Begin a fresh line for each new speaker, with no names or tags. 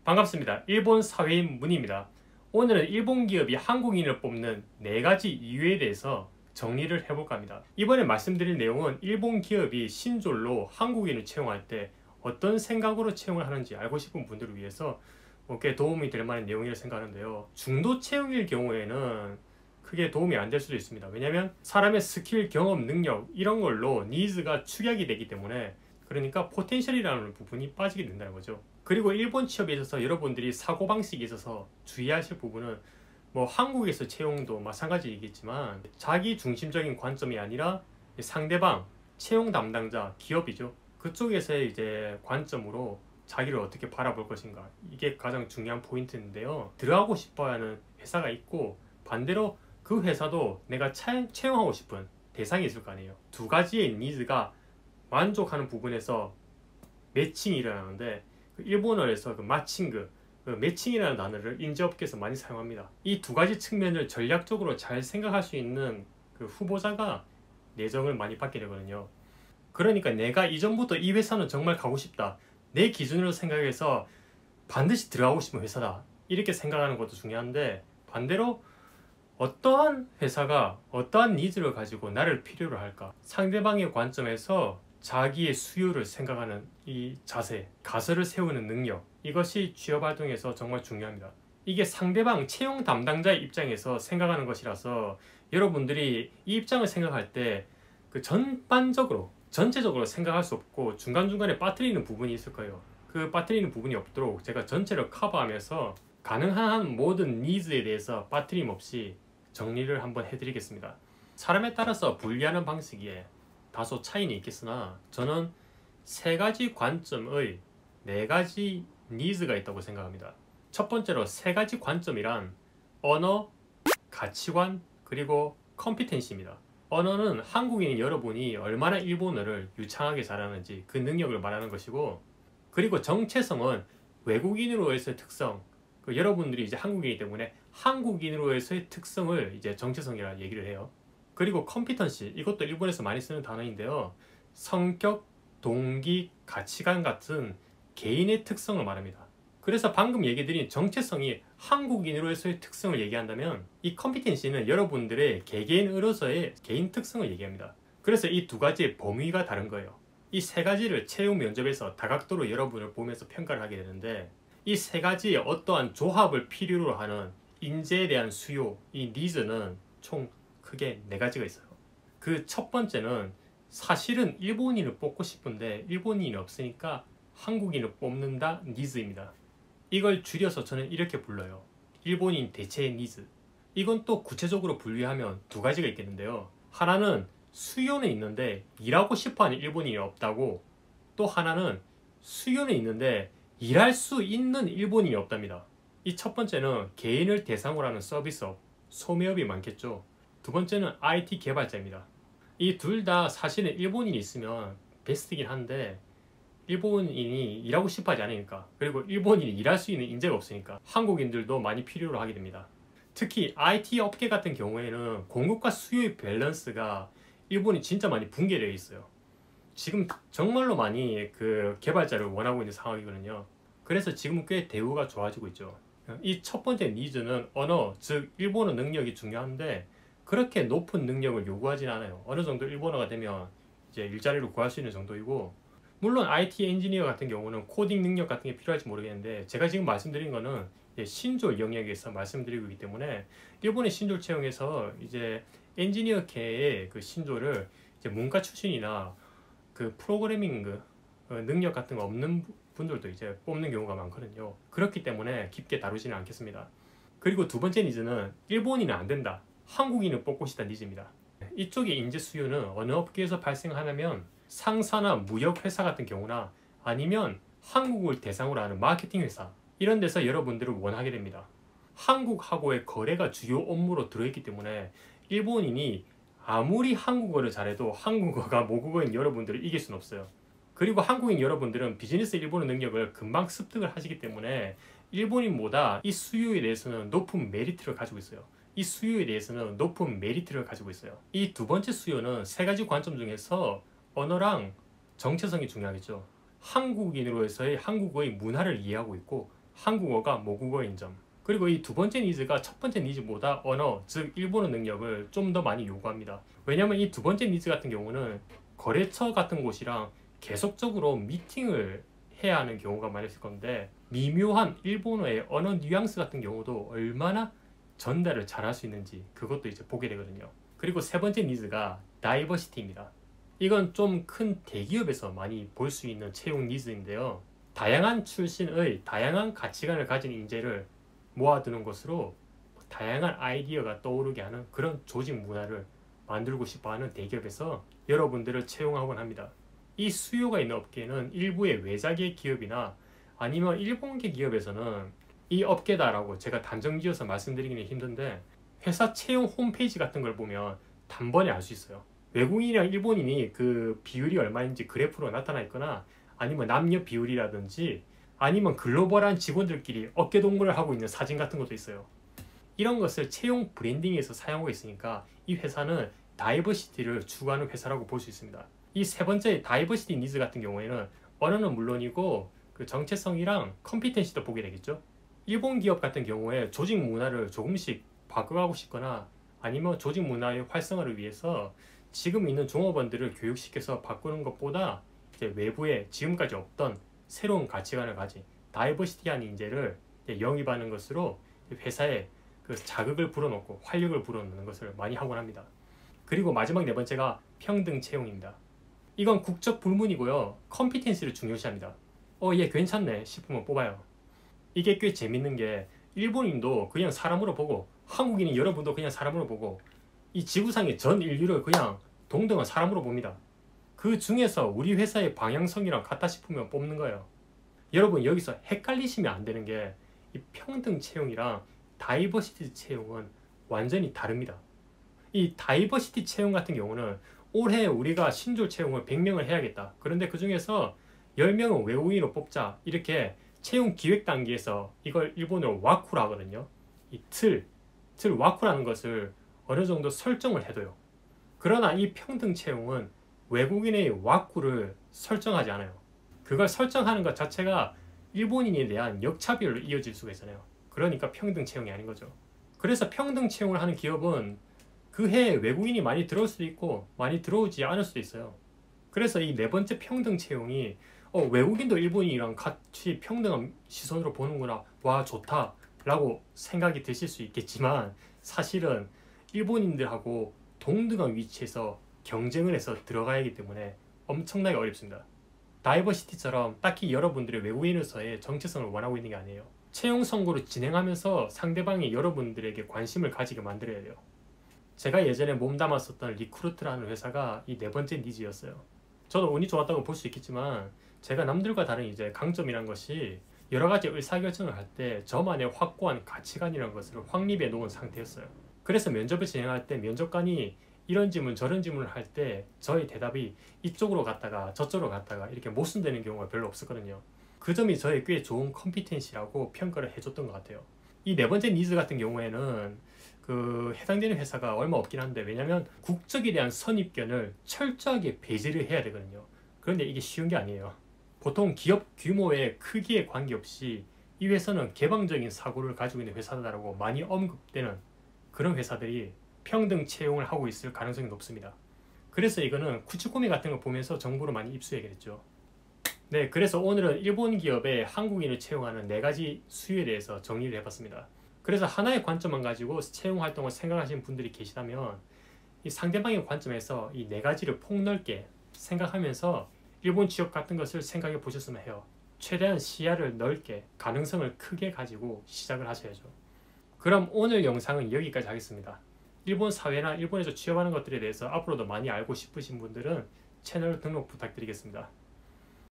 반갑습니다. 일본 사회인 문입니다. 오늘은 일본 기업이 한국인을 뽑는 4가지 이유에 대해서 정리를 해볼까 합니다. 이번에 말씀드릴 내용은 일본 기업이 신졸로 한국인을 채용할 때 어떤 생각으로 채용을 하는지 알고 싶은 분들을 위해서 꽤 도움이 될 만한 내용이라 생각하는데요. 중도 채용일 경우에는 크게 도움이 안 될 수도 있습니다. 왜냐하면 사람의 스킬, 경험, 능력 이런 걸로 니즈가 축약이 되기 때문에, 그러니까 포텐셜이라는 부분이 빠지게 된다는 거죠. 그리고 일본 취업에 있어서 여러분들이 사고방식에 있어서 주의하실 부분은 한국에서 채용도 마찬가지이겠지만 자기 중심적인 관점이 아니라 상대방, 채용 담당자, 기업이죠. 그쪽에서의 이제 관점으로 자기를 어떻게 바라볼 것인가, 이게 가장 중요한 포인트인데요. 들어가고 싶어 하는 회사가 있고 반대로 그 회사도 내가 채용하고 싶은 대상이 있을 거 아니에요. 두 가지의 니즈가 만족하는 부분에서 매칭이 일어나는데, 일본어에서 매칭이라는 단어를 인재업계에서 많이 사용합니다. 이 두 가지 측면을 전략적으로 잘 생각할 수 있는 후보자가 내정을 많이 받게 되거든요. 그러니까 내가 이전부터 이 회사는 정말 가고 싶다, 내 기준으로 생각해서 반드시 들어가고 싶은 회사다, 이렇게 생각하는 것도 중요한데, 반대로 어떠한 회사가 어떠한 니즈를 가지고 나를 필요로 할까, 상대방의 관점에서 자기의 수요를 생각하는 이 자세, 가설을 세우는 능력, 이것이 취업활동에서 정말 중요합니다. 이게 상대방 채용 담당자의 입장에서 생각하는 것이라서 여러분들이 이 입장을 생각할 때 전체적으로 생각할 수 없고 중간중간에 빠뜨리는 부분이 있을 거예요. 그 빠뜨리는 부분이 없도록 제가 전체를 커버하면서 가능한 모든 니즈에 대해서 빠뜨림 없이 정리를 한번 해드리겠습니다. 사람에 따라서 분리하는 방식에 다소 차이는 있겠으나 저는 3가지 관점의 4가지 니즈가 있다고 생각합니다. 첫 번째로 3가지 관점이란 언어, 가치관, 그리고 컴피텐시입니다. 언어는 한국인 여러분이 얼마나 일본어를 유창하게 잘하는지 그 능력을 말하는 것이고, 그리고 정체성은 외국인으로서의 특성, 여러분들이 이제 한국인이기 때문에 한국인으로서의 특성을 이제 정체성이라 얘기를 해요. 그리고 컴피턴시, 이것도 일본에서 많이 쓰는 단어인데요. 성격, 동기, 가치관 같은 개인의 특성을 말합니다. 그래서 방금 얘기 드린 정체성이 한국인으로서의 특성을 얘기한다면, 이 컴피텐시는 여러분들의 개개인으로서의 개인 특성을 얘기합니다. 그래서 이 두 가지의 범위가 다른 거예요. 이 3가지를 채용 면접에서 다각도로 여러분을 보면서 평가를 하게 되는데, 이 3가지의 어떠한 조합을 필요로 하는 인재에 대한 수요, 이 니즈는 총 크게 4가지가 있어요. 그 첫 번째는 사실은 일본인을 뽑고 싶은데 일본인이 없으니까 한국인을 뽑는다 니즈입니다. 이걸 줄여서 저는 이렇게 불러요. 일본인 대체 니즈. 이건 또 구체적으로 분류하면 2가지가 있겠는데요. 하나는 수요는 있는데 일하고 싶어하는 일본인이 없다고, 또 하나는 수요는 있는데 일할 수 있는 일본인이 없답니다. 이 첫 번째는 개인을 대상으로 하는 서비스업, 소매업이 많겠죠. 두 번째는 IT 개발자입니다. 이 둘 다 사실은 일본인이 있으면 베스트긴 한데 일본인이 일하고 싶어 하지 않으니까, 그리고 일본인이 일할 수 있는 인재가 없으니까 한국인들도 많이 필요로 하게 됩니다. 특히 IT 업계 같은 경우에는 공급과 수요의 밸런스가 일본이 진짜 많이 붕괴되어 있어요. 지금 정말로 많이 개발자를 원하고 있는 상황이거든요. 그래서 지금 꽤 대우가 좋아지고 있죠. 이 첫 번째 니즈는 언어, 즉 일본어 능력이 중요한데 그렇게 높은 능력을 요구하진 않아요. 어느 정도 일본어가 되면 이제 일자리를 구할 수 있는 정도이고, 물론 IT 엔지니어 같은 경우는 코딩 능력 같은 게 필요할지 모르겠는데, 제가 지금 말씀드린 거는 신졸 영역에서 말씀드리고 있기 때문에, 일본의 신졸 채용에서 이제 엔지니어계의 신졸을 이제 문과 출신이나 프로그래밍 능력 같은 거 없는 분들도 이제 뽑는 경우가 많거든요. 그렇기 때문에 깊게 다루지는 않겠습니다. 그리고 두 번째 니즈는 일본인은 안 된다, 한국인을 뽑고 싶다 니즈입니다. 이쪽의 인재 수요는 어느 업계에서 발생하냐면 상사나 무역회사 같은 경우나 아니면 한국을 대상으로 하는 마케팅 회사, 이런 데서 여러분들을 원하게 됩니다. 한국하고의 거래가 주요 업무로 들어있기 때문에 일본인이 아무리 한국어를 잘해도 한국어가 모국어인 여러분들을 이길 수는 없어요. 그리고 한국인 여러분들은 비즈니스 일본어 능력을 금방 습득을 하시기 때문에 일본인보다 이 수요에 대해서는 높은 메리트를 가지고 있어요. 이 수요에 대해서는 높은 메리트를 가지고 있어요. 이 두 번째 수요는 3가지 관점 중에서 언어랑 정체성이 중요하겠죠. 한국인으로서의 한국어의 문화를 이해하고 있고 한국어가 모국어인 점. 그리고 이 두 번째 니즈가 첫 번째 니즈보다 언어, 즉 일본어 능력을 좀 더 많이 요구합니다. 왜냐하면 이 두 번째 니즈 같은 경우는 거래처 같은 곳이랑 계속적으로 미팅을 해야 하는 경우가 많았을 건데, 미묘한 일본어의 언어 뉘앙스 같은 경우도 얼마나 전달을 잘할 수 있는지 그것도 이제 보게 되거든요. 그리고 세 번째 니즈가 다이버시티입니다. 이건 좀 큰 대기업에서 많이 볼 수 있는 채용 니즈인데요. 다양한 출신의 다양한 가치관을 가진 인재를 모아두는 것으로 다양한 아이디어가 떠오르게 하는 그런 조직 문화를 만들고 싶어하는 대기업에서 여러분들을 채용하곤 합니다. 이 수요가 있는 업계는 일부의 외자계 기업이나 아니면 일본계 기업에서는 이 업계다라고 제가 단정지어서 말씀드리기는 힘든데, 회사 채용 홈페이지 같은 걸 보면 단번에 알 수 있어요. 외국인이랑 일본인이 그 비율이 얼마인지 그래프로 나타나 있거나, 아니면 남녀 비율이라든지, 아니면 글로벌한 직원들끼리 어깨 동무를 하고 있는 사진 같은 것도 있어요. 이런 것을 채용 브랜딩에서 사용하고 있으니까 이 회사는 다이버시티를 추구하는 회사라고 볼 수 있습니다. 이 세 번째 다이버시티 니즈 같은 경우에는 언어는 물론이고 그 정체성이랑 컴피텐시도 보게 되겠죠. 일본 기업 같은 경우에 조직 문화를 조금씩 바꿔가고 싶거나, 아니면 조직 문화의 활성화를 위해서 지금 있는 종업원들을 교육시켜서 바꾸는 것보다 이제 외부에 지금까지 없던 새로운 가치관을 가진 다이버시티한 인재를 영입하는 것으로 회사에 그 자극을 불어넣고 활력을 불어넣는 것을 많이 하곤 합니다. 그리고 마지막 네 번째가 평등 채용입니다. 이건 국적 불문이고요. 컴피텐시를 중요시합니다. 얘 괜찮네 싶으면 뽑아요. 이게 꽤 재밌는 게, 일본인도 그냥 사람으로 보고, 한국인인 여러분도 그냥 사람으로 보고, 이 지구상의 전 인류를 그냥 동등한 사람으로 봅니다. 그 중에서 우리 회사의 방향성이랑 같다 싶으면 뽑는 거예요. 여러분 여기서 헷갈리시면 안 되는 게, 이 평등 채용이랑 다이버시티 채용은 완전히 다릅니다. 이 다이버시티 채용 같은 경우는 올해 우리가 신졸 채용을 100명을 해야겠다. 그런데 그 중에서 10명은 외국인으로 뽑자. 이렇게 채용 기획 단계에서 이걸 일본어로 와쿠라 하거든요. 이 틀 와쿠라는 것을 어느 정도 설정을 해둬요. 그러나 이 평등 채용은 외국인의 와쿠를 설정하지 않아요. 그걸 설정하는 것 자체가 일본인에 대한 역차별로 이어질 수가 있잖아요. 그러니까 평등 채용이 아닌 거죠. 그래서 평등 채용을 하는 기업은 그 해에 외국인이 많이 들어올 수도 있고 많이 들어오지 않을 수도 있어요. 그래서 이 네 번째 평등 채용이 외국인도 일본인이랑 같이 평등한 시선으로 보는구나, 와 좋다 라고 생각이 드실 수 있겠지만, 사실은 일본인들하고 동등한 위치에서 경쟁을 해서 들어가야 하기 때문에 엄청나게 어렵습니다. 다이버시티처럼 딱히 여러분들의 외국인으로서의 정체성을 원하고 있는 게 아니에요. 채용 선고를 진행하면서 상대방이 여러분들에게 관심을 가지게 만들어야 돼요. 제가 예전에 몸담았었던 리크루트라는 회사가 이 네 번째 니즈였어요. 저도 운이 좋았다고 볼 수 있겠지만, 제가 남들과 다른 이제 강점이란 것이 여러 가지 의사결정을 할 때 저만의 확고한 가치관이라는 것을 확립해 놓은 상태였어요. 그래서 면접을 진행할 때 면접관이 이런 질문 저런 질문을 할 때 저의 대답이 이쪽으로 갔다가 저쪽으로 갔다가 이렇게 모순되는 경우가 별로 없었거든요. 그 점이 저의 꽤 좋은 컴피텐시라고 평가를 해줬던 것 같아요. 이 네 번째 니즈 같은 경우에는 그 해당되는 회사가 얼마 없긴 한데, 왜냐면 국적에 대한 선입견을 철저하게 배제를 해야 되거든요. 그런데 이게 쉬운 게 아니에요. 보통 기업 규모의 크기에 관계없이 이 회사는 개방적인 사고를 가지고 있는 회사다라고 많이 언급되는 그런 회사들이 평등 채용을 하고 있을 가능성이 높습니다. 그래서 이거는 쿠치코미 같은 거 보면서 정보를 많이 입수해야겠죠. 네, 그래서 오늘은 일본 기업에 한국인을 채용하는 4가지 수요에 대해서 정리를 해봤습니다. 그래서 하나의 관점만 가지고 채용 활동을 생각하시는 분들이 계시다면, 이 상대방의 관점에서 이 4가지를 폭넓게 생각하면서 일본 취업 같은 것을 생각해 보셨으면 해요. 최대한 시야를 넓게, 가능성을 크게 가지고 시작을 하셔야죠. 그럼 오늘 영상은 여기까지 하겠습니다. 일본 사회나 일본에서 취업하는 것들에 대해서 앞으로도 많이 알고 싶으신 분들은 채널 등록 부탁드리겠습니다.